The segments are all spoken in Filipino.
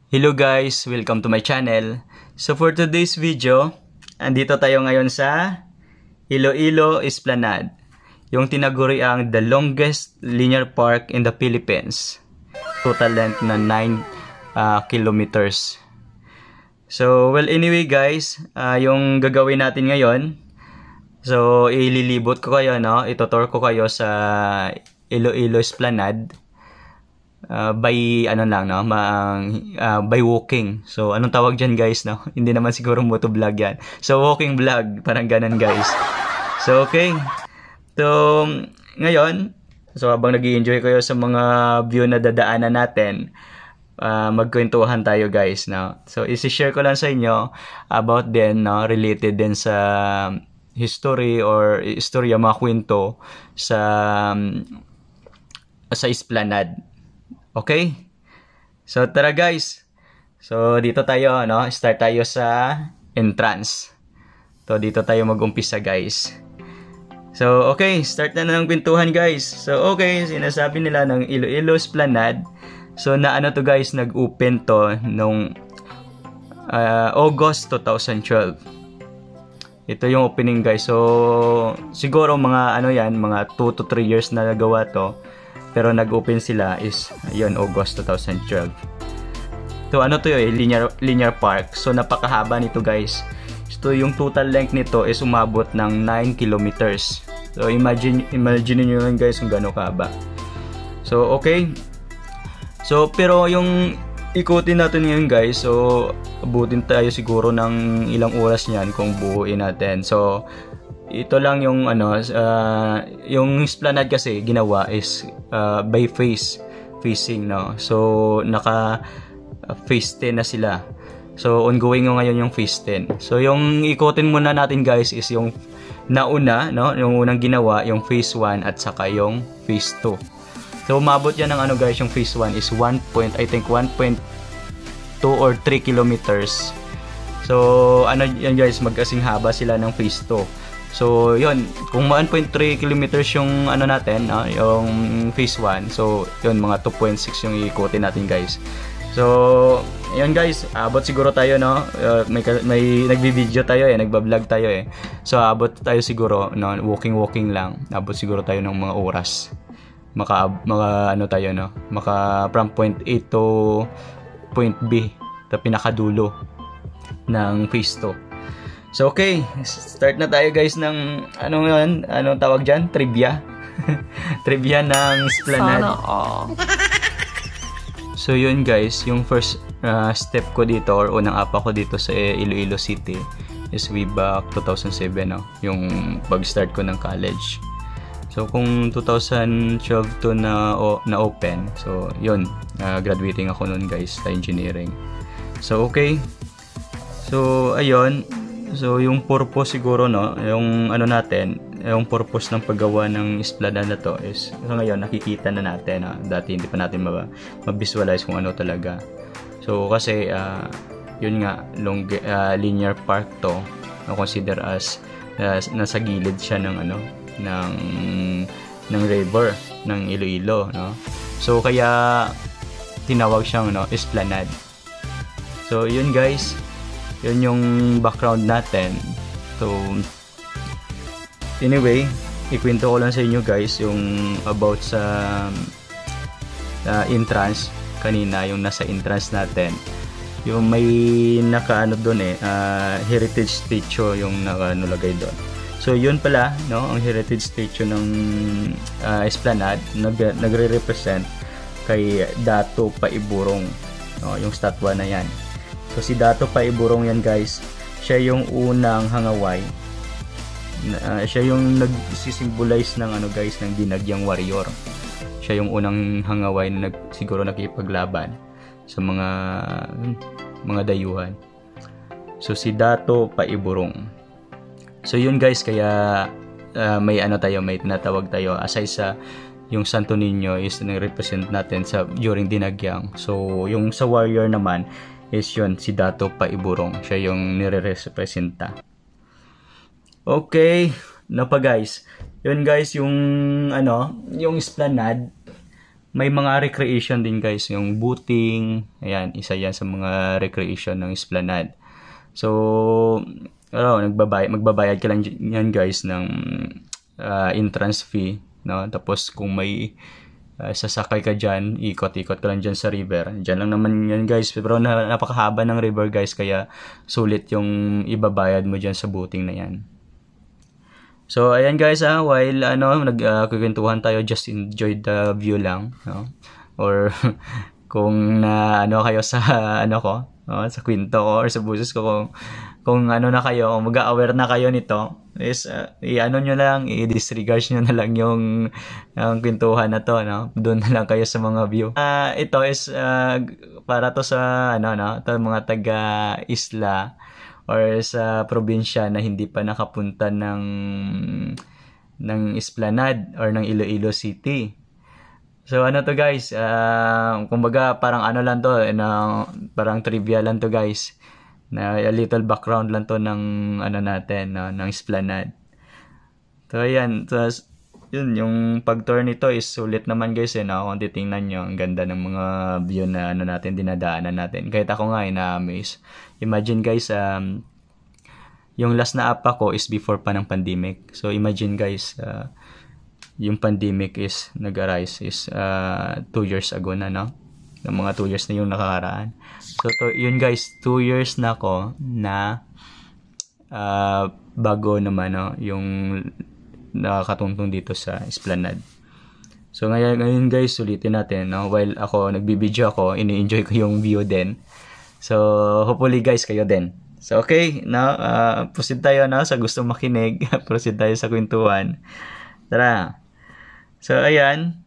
Hello guys, welcome to my channel. So for today's video, andito tayo ngayon sa Iloilo Esplanade, yung tinaguriang the longest linear park in the Philippines. Total length na 9 kilometers. So well anyway guys, yung gagawin natin ngayon, so ililibot ko kayo, no? Itutour ko kayo sa Iloilo Esplanade. By ano lang, no, by walking. So anong tawag diyan guys, no? Hindi naman siguro moto vlog yan. So walking vlog, parang ganun guys. So okay. So ngayon, so habang nag-i-enjoy kayo sa mga view na dadaanan natin, magkwentuhan tayo guys, no. So i-share ko lang sa inyo about din, no, related din sa history or istorya, mga kwento sa Esplanade. Okay? So tara guys. So dito tayo, no? Start tayo sa entrance. So dito tayo mag-umpisa guys. So okay, start na ng kwentuhan guys. So okay, sinasabi nila ng Iloilo Esplanade. So na ano to guys, nag-open to nung August 2012. Ito yung opening guys. So siguro mga ano yan, mga 2 to 3 years na nagawa to. Pero nag-open sila is yun, August 2012. So ano to yun, linear park. So napakahaba nito guys. So yung total length nito is umabot ng 9 kilometers. So imagine niyo lang guys kung gaano kahaba. So okay. So pero yung ikutin natin ngayon guys, so abutin tayo siguro ng ilang oras niyan kung buuin natin. So ito lang yung ano, yung Esplanade kasi ginawa is by facing, no. So naka phase 10 na sila. So ongoing ngayon yung phase 10. So yung ikutin muna natin guys is yung nauna, no, yung unang ginawa, yung phase 1 at saka yung phase 2. So umabot yan ng ano guys, yung phase 1 is 1.2 or 3 kilometers. So ano yan guys, magkasing haba sila ng phase 2. So, yun, kung 1.3 kilometers yung ano natin, yung phase 1, so yun, mga 2.6 yung iikutin natin guys. So, yun guys, abot siguro tayo, no, may nagbi-video tayo nagba-vlog tayo So, abot tayo siguro, no, walking lang, abot siguro tayo ng mga oras. Maka ano tayo, no, from point A to point B, na pinakadulo ng phase 2. So okay, start na tayo guys ng anong tawag diyan? Trivia. Trivia ng Esplanade. So yun guys, yung first step ko dito or unang apa ko dito sa Iloilo City is way back 2007, no? Yung pag-start ko ng college. So kung 2012 to na open, so yun, graduating ako noon guys sa engineering. So okay. So ayun. So yung purpose siguro, no, yung ano natin, yung purpose ng paggawa ng Esplanade na to is so ngayon nakikita na natin, no? Dati hindi pa natin ma-visualize kung ano talaga. So kasi yun nga, linear park to, no, consider as nasa gilid siya ng ano, ng river ng Iloilo, no. So kaya tinawag siyang, no, Esplanade. So yun guys, yun yung background natin. So anyway, ikwento ko lang sa inyo guys yung about sa entrance kanina, yung nasa entrance natin, yung may nakaano doon heritage statue yung nakalagay doon. So yun pala, no, ang heritage statue ng Esplanade nagre-represent kay Dato Paiburong, no, yung statwa na yan. So si Dato Paiburong yan guys, siya yung unang hangaway. Siya yung nagsisimbolize ng ano guys, ng dinagyang warrior. Siya yung unang hangaway na siguro nakipaglaban sa mga dayuhan. So si Dato Paiburong. So yun guys, kaya may ano tayo, may tinatawag tayo aside sa yung Santo Niño is na-represent natin sa during dinagyang. So yung sa warrior naman is yun, si Dato Paiburong. Siya yung nire-representa. Okay, na pa guys. Yun guys, yung ano, yung Esplanade may mga recreation din guys, yung boating, ayan, isa yan sa mga recreation ng Esplanade. So, magbabayad ka lang yan guys ng entrance fee, no? Tapos kung may sasakay ka dyan, ikot-ikot ka lang dyan sa river. Dyan lang naman yan guys, pero napakahaba ng river guys, kaya sulit yung ibabayad mo dyan sa boating na yan. So, ayan guys, while nagkukwentuhan tayo, just enjoy the view lang, no? Or kung kayo sa sa kwento ko or sa buses ko, kung na kayo, kung mag-aware na kayo nito, is nyo lang, i-disregard nyo na lang yung kwentuhan na to, no? Doon na lang kayo sa mga view. Ito is para to sa to mga taga-isla or sa probinsya na hindi pa nakapunta ng Esplanade or ng Iloilo City. So to guys, kumbaga parang lang to, parang trivia lang to guys, na a little background lang to ng natin, ng Esplanade. So ayan, so, yun, yung pag-tour nito is sulit naman guys, kung titingnan nyo, ang ganda ng mga view na natin, dinadaanan natin. Kahit ako nga na-amaze. Imagine guys, yung last na app ako is before pa ng pandemic. So imagine guys, yung pandemic is nag-arise is 2 years ago na, no? Ng mga 2 years na yung nakakaraan. So yun guys, 2 years na ako na bago naman, no? Yung nakakatungtong dito sa Esplanade. So ngayon guys, sulitin natin, no? While ako nagbibideo ako, ini-enjoy ko yung view din. So hopefully guys, kayo din. So okay, now proceed tayo sa gusto makinig. Proceed tayo sa kwentuhan. Tara. So ayan.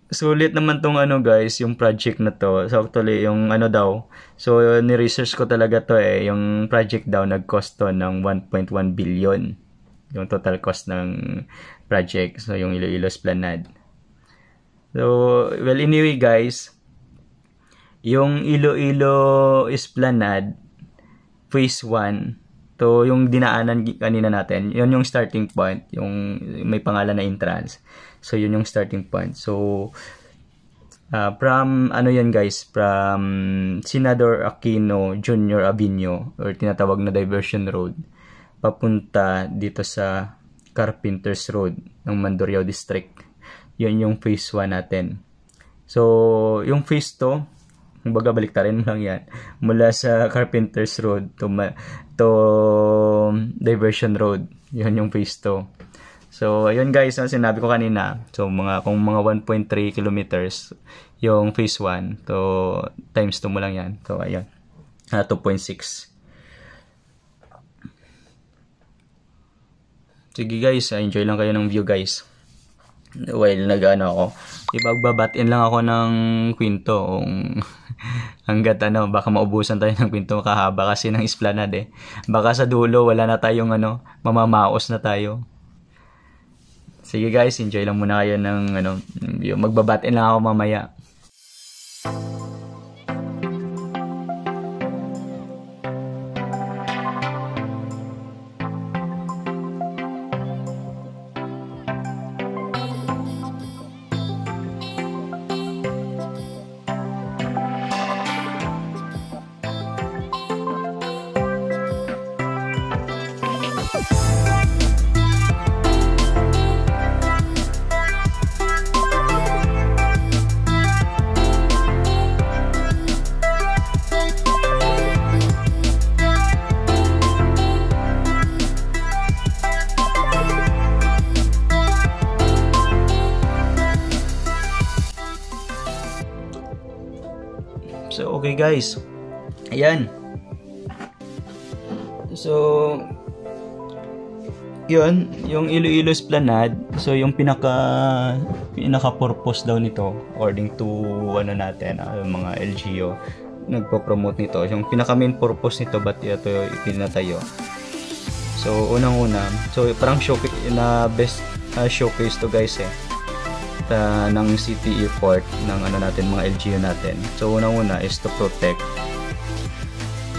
Sulit naman tong guys, yung project na to. So actually yung daw. So ni-research ko talaga to yung project daw nag-cost to ng 1.1 billion. Yung total cost ng project. So yung Iloilo Esplanade. So well anyway guys, yung Iloilo Esplanade Phase 1, to yung dinaanan kanina natin, yun yung starting point, yung may pangalan na entrance. So yun yung starting point. So from yan guys, from Senador Aquino Jr. Avenue or tinatawag na Diversion Road, papunta dito sa Carpenters Road ng Mandurriao District. Yun yung Phase 1 natin. So yung Phase 2, kumbaga baliktarin mo lang yan, mula sa Carpenters Road to Diversion Road. Yun yung Phase 2. So ayun guys, sinabi ko kanina, so kung mga 1.3 kilometers yung Phase 1, to times 2 mo lang yan. So ayun, 2.6. Sige guys, enjoy lang kayo ng view guys. While ako, ibagbabatin lang ako ng kwento hanggat baka maubusan tayo ng kwento, kahaba kasi ng Esplanade baka sa dulo wala na tayong mamamaos na tayo. Sige guys, enjoy lang muna kayo ng magbabatin lang ako mamaya. So, okay guys. Ayan. So, yun, yung Iloilo Esplanade. So, yung pinaka-purpose daw nito, according to natin, mga LGU, nagpo-promote nito. Yung pinaka-main purpose nito, ba't ito ipinatayo? So, unang-una, so parang showcase na best showcase to guys ng city effort ng natin, mga LGU natin. So unang-una is to protect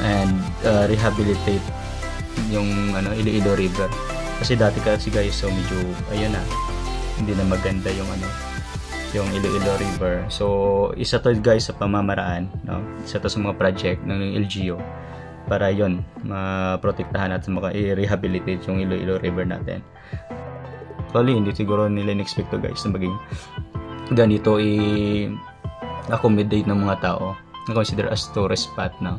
and rehabilitate yung Iloilo River. Kasi dati kasi guys, so medyo ayun na, hindi na maganda yung yung Iloilo River. So isa to guys sa pamamaraan, no? Isa to sa mga project ng LGU para yon maprotektahan at i-rehabilitate yung Iloilo River natin. Actually, hindi siguro nila in-expect to guys na maging ganito i-accommodate ng mga tao na consider as tourist spot na.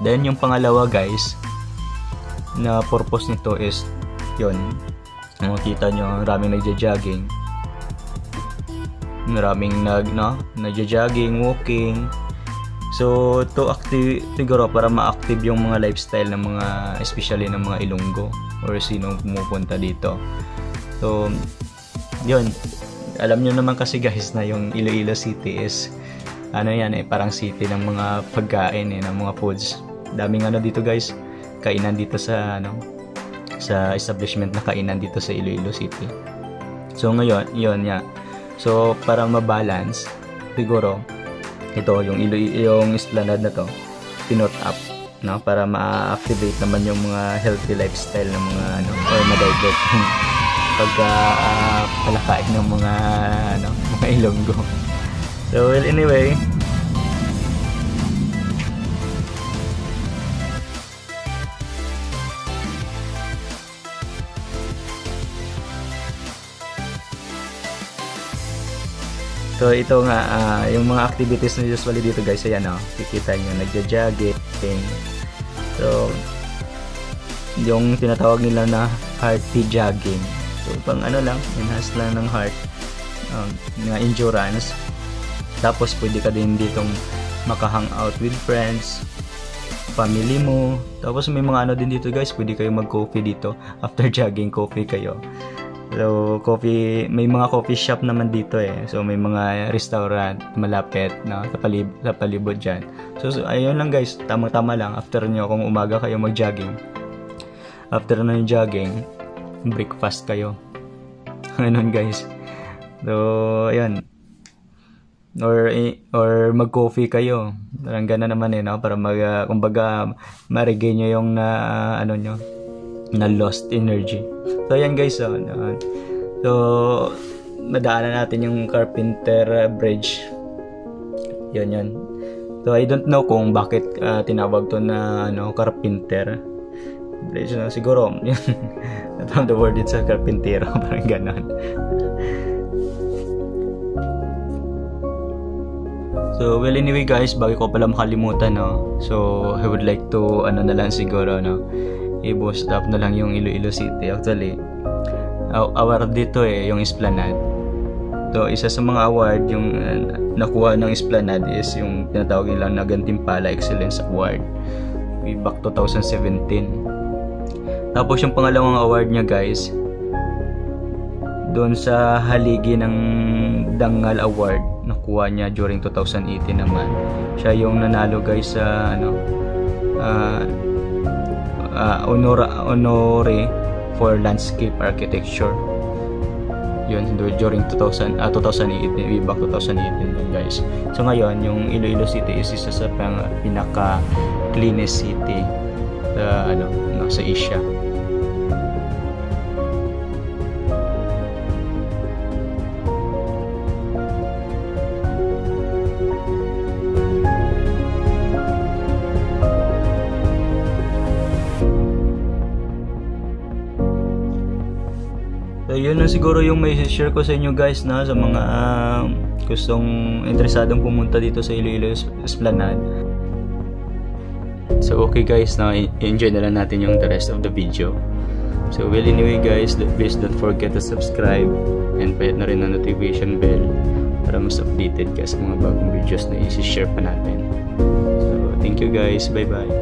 Then yung pangalawa guys na purpose nito is yun, makikita nyo maraming nagja-jogging, maraming nagja-jogging, walking. So to active siguro para ma-active yung mga lifestyle ng mga especially ng mga Ilonggo or sino pumupunta dito. So yun, alam nyo naman kasi guys na yung Iloilo City is parang city ng mga pagkain ng mga foods. Daming dito guys, kainan dito sa sa establishment na kainan dito sa Iloilo City. So ngayon, yun nga. So para ma-balance siguro ito yung esplanade na to pinot up, no, para ma-activate naman yung mga healthy lifestyle ng mga or ma-divert yung palakain ng mga mga Ilonggo. So well, anyway, so ito nga yung mga activities na usually dito guys, ayan kikita nyo nagja-jogging. So yung tinatawag nila na hearty jogging. So pang lang, enhance lang ng heart, ng endurance. Tapos pwede ka din ditong maka-hang out with friends, family mo. Tapos may mga din dito guys, pwede kayo mag-coffee dito after jogging, coffee kayo. So, coffee, may mga coffee shop naman dito So, may mga restaurant malapit sa palibot dyan. So, ayun lang guys, tamang-tama lang. After nyo, kung umaga kayo mag-jogging, after na yung jogging, breakfast kayo. Ganun guys. So, ayun. Or mag-coffee kayo. Parang gana naman para kumbaga, ma-regain nyo yung na lost energy. So ayan guys, so madaanan natin yung Carpenter Bridge. Yan. So I don't know kung bakit tinawag to na Carpenter Bridge. Siguro from the word it's a carpintero, parang ganon. So well, anyway guys, bago ko pala makalimutan so I would like to na lang siguro i-boost up na lang yung Iloilo City. Actually, award dito yung Esplanade. So, isa sa mga award yung nakuha ng Esplanade is yung tinatawag nilang na Gantimpala Excellence Award way back 2017. Tapos yung pangalawang award niya guys, doon sa haligi ng Dangal Award, nakuha niya during 2018 naman. Siya yung nanalo guys sa honore for landscape architecture. Yun during 2018, way back 2018 guys. So ngayon yung Iloilo City is isa sa pinaka cleanest city sa Asia. So yun na siguro yung may share ko sa inyo guys sa mga gustong interesadong pumunta dito sa Iloilo Esplanade. So okay guys, enjoy na lang natin yung the rest of the video. So well, anyway guys, please don't forget to subscribe and pahit na rin ang notification bell para mas updated ka sa mga bagong videos na isi-share pa natin. So thank you guys, bye bye.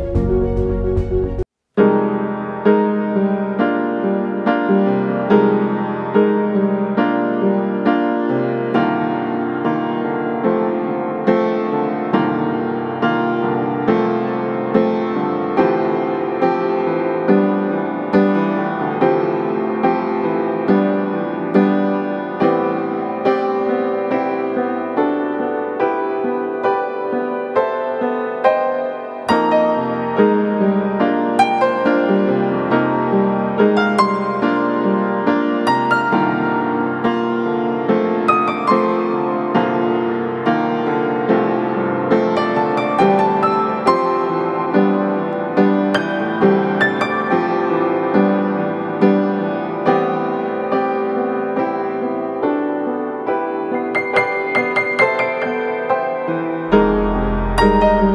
Bye!